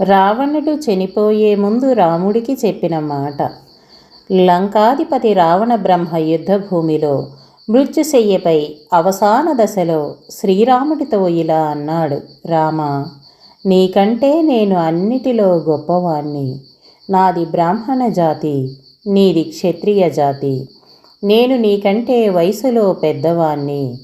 రావణుడు చనిపోయే ముందు రాముడికి చెప్పిన మాట. లంకాధిపతి రావణ బ్రహ్మ యుద్ధభూమిలో మృత్యుశయ్యపై అవసాన దశలో శ్రీరాముడితో ఇలా అన్నాడు. రామా, నీకంటే నేను అన్నిటిలో గొప్పవాణ్ణి. నాది బ్రాహ్మణ జాతి, నీది క్షత్రియ జాతి. నేను నీకంటే వయసులో పెద్దవాణ్ణి.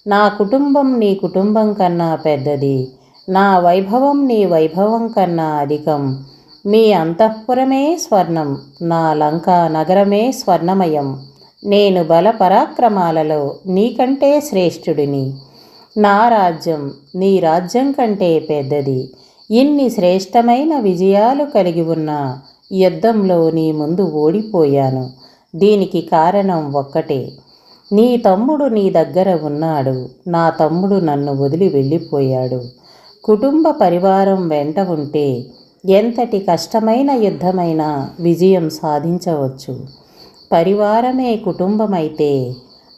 నా కుటుంబం నీ కుటుంబం కన్నా పెద్దది. నా వైభవం నీ వైభవం కన్నా అధికం. మీ అంతఃపురమే స్వర్ణం, నా లంకా నగరమే స్వర్ణమయం. నేను బల పరాక్రమాలలో నీకంటే శ్రేష్ఠుడిని. నా రాజ్యం నీ రాజ్యం కంటే పెద్దది. ఇన్ని శ్రేష్టమైన విజయాలు కలిగి ఉన్న యుద్ధంలో నీ ముందు ఓడిపోయాను. దీనికి కారణం ఒక్కటే. నీ తమ్ముడు నీ దగ్గర ఉన్నాడు. నా తమ్ముడు నన్ను వదిలి వెళ్ళిపోయాడు. కుటుంబ పరివారం వెంట ఉంటే ఎంతటి కష్టమైన యుద్ధమైనా విజయం సాధించవచ్చు. పరివారమే కుటుంబమైతే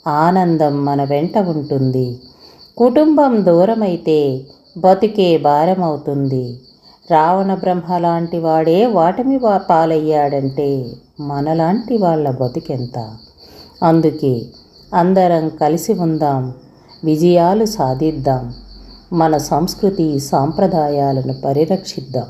ఆనందం మన వెంట ఉంటుంది. కుటుంబం దూరమైతే బతుకే భారమవుతుంది. రావణ బ్రహ్మ లాంటి వాడే వాటమి పాలయ్యాడంటే మనలాంటి వాళ్ళ బతుకెంత. అందుకే అందరం కలిసి ఉందాం, విజయాలు సాధిద్దాం, మన సంస్కృతి సాంప్రదాయాలను పరిరక్షిద్దాం.